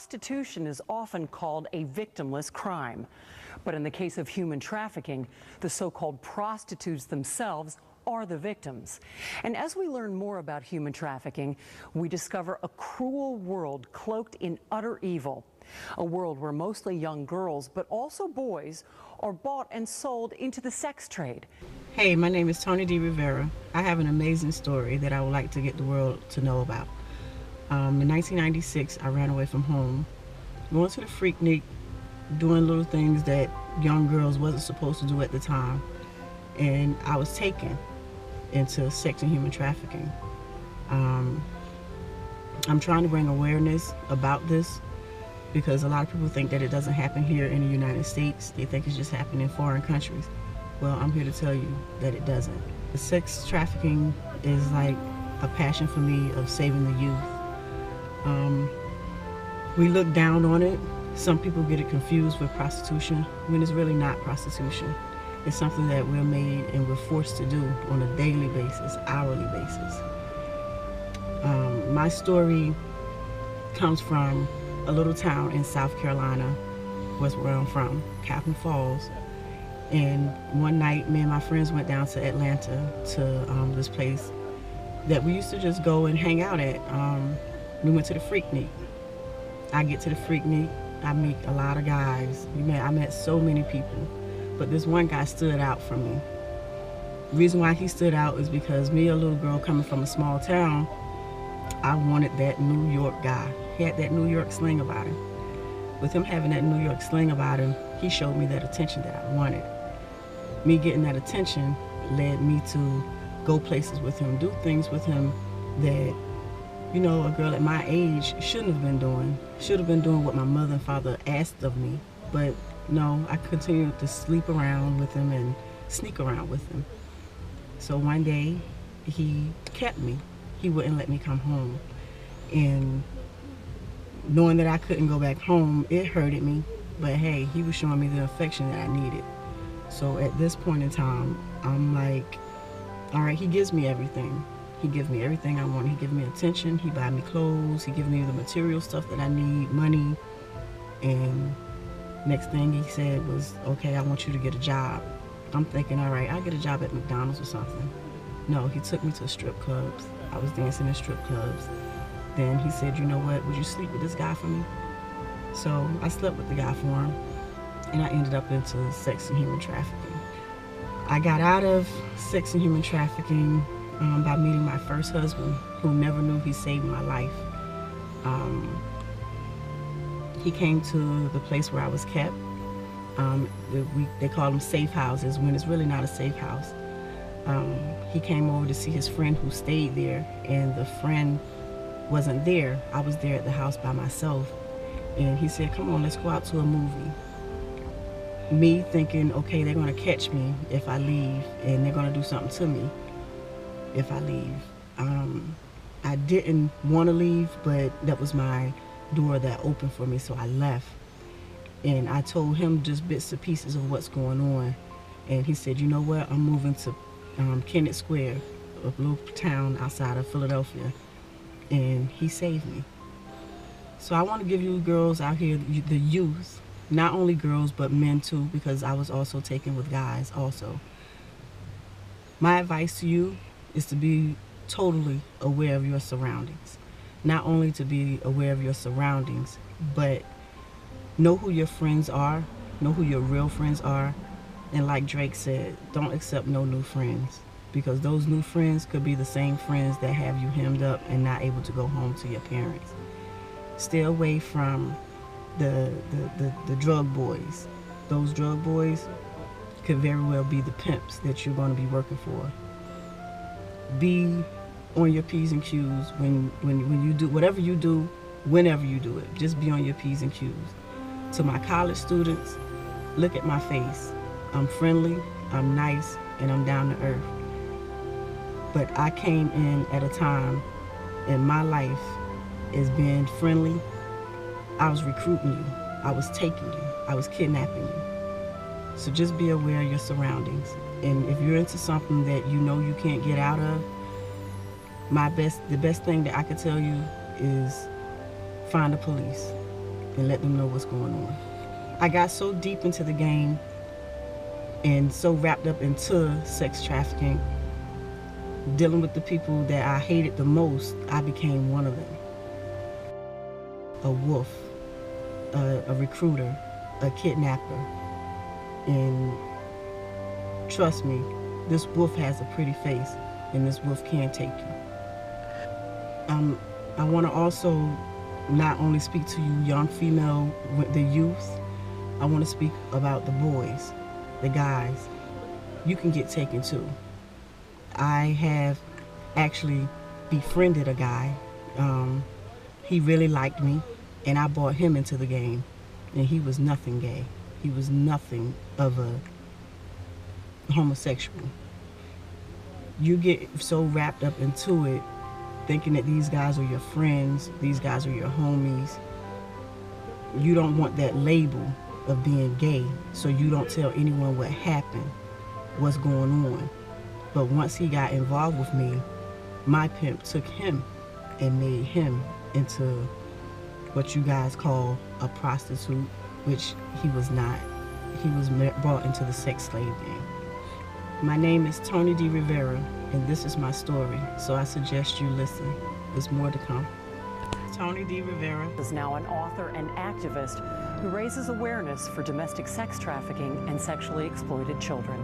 Prostitution is often called a victimless crime. But in the case of human trafficking, the so-called prostitutes themselves are the victims. And as we learn more about human trafficking, we discover a cruel world cloaked in utter evil. A world where mostly young girls, but also boys, are bought and sold into the sex trade. Hey, my name is Tony D. Rivera. I have an amazing story that I would like to get the world to know about. In 1996, I ran away from home, going to the Freaknik, doing little things that young girls wasn't supposed to do at the time, and I was taken into sex and human trafficking. I'm trying to bring awareness about this because a lot of people think that it doesn't happen here in the United States. They think it's just happening in foreign countries. Well, I'm here to tell you that it doesn't. The sex trafficking is like a passion for me of saving the youth. We look down on it. Some people get it confused with prostitution when it's really not prostitution. It's something that we're made and we're forced to do on a daily basis, hourly basis. My story comes from a little town in South Carolina, was where I'm from, Captain Falls. And one night, me and my friends went down to Atlanta to this place that we used to just go and hang out at. We went to the Freaknik. I get to the Freaknik, I meet a lot of guys. I met so many people, but this one guy stood out for me. The reason why he stood out is because me, a little girl coming from a small town, I wanted that New York guy. He had that New York slang about him. With him having that New York slang about him, he showed me that attention that I wanted. Me getting that attention led me to go places with him, do things with him that, you know, a girl at my age shouldn't have been doing. Should have been doing what my mother and father asked of me. But no, I continued to sleep around with him and sneak around with him. So one day, he kept me. He wouldn't let me come home. And knowing that I couldn't go back home, it hurted me. But hey, he was showing me the affection that I needed. So at this point in time, I'm like, all right, he gives me everything. He gives me everything I want. He gives me attention. He buys me clothes. He gives me the material stuff that I need, money. And next thing he said was, okay, I want you to get a job. I'm thinking, all right, I'll get a job at McDonald's or something. No, he took me to strip clubs. I was dancing in strip clubs. Then he said, you know what, would you sleep with this guy for me? So I slept with the guy for him, and I ended up into sex and human trafficking. I got out of sex and human trafficking by meeting my first husband, who never knew he saved my life. He came to the place where I was kept. They call them safe houses when it's really not a safe house. He came over to see his friend who stayed there, and the friend wasn't there. I was there at the house by myself, and he said, come on, let's go out to a movie. Me thinking, okay, they're gonna catch me if I leave, and they're gonna do something to me if I leave. I didn't want to leave, but that was my door that opened for me, so I left. And I told him just bits and pieces of what's going on, and he said, you know what, I'm moving to Kennett Square, a little town outside of Philadelphia, and he saved me. So I want to give you girls out here, the youth, not only girls but men too, because I was also taken with guys also. My advice to you is to be totally aware of your surroundings. Not only to be aware of your surroundings, but know who your friends are, know who your real friends are, and like Drake said, don't accept no new friends, because those new friends could be the same friends that have you hemmed up and not able to go home to your parents. Stay away from the drug boys. Those drug boys could very well be the pimps that you're going to be working for. Be on your P's and Q's when you do whatever you do, whenever you do it. Just be on your P's and Q's. To my college students, look at my face. I'm friendly, I'm nice, and I'm down to earth. But I came in at a time in my life as being friendly. I was recruiting you, I was taking you, I was kidnapping you. So just be aware of your surroundings. And if you're into something that you know you can't get out of, the best thing that I could tell you is find the police. and let them know what's going on. I got so deep into the game and so wrapped up into sex trafficking, dealing with the people that I hated the most, I became one of them. A wolf, a recruiter, a kidnapper. And trust me, this wolf has a pretty face, and this wolf can take you. I want to also not only speak to you young female, the youth, I want to speak about the boys, the guys. You can get taken too. I have actually befriended a guy. He really liked me, and I brought him into the game, and he was nothing gay. He was nothing of a homosexual. You get so wrapped up into it, thinking that these guys are your friends, these guys are your homies. You don't want that label of being gay, so you don't tell anyone what happened, what's going on. But once he got involved with me, my pimp took him and made him into what you guys call a prostitute, which he was not. He was brought into the sex slave game. My name is Tony D. Rivera, and this is my story, so I suggest you listen. There's more to come. Tony D. Rivera is now an author and activist who raises awareness for domestic sex trafficking and sexually exploited children.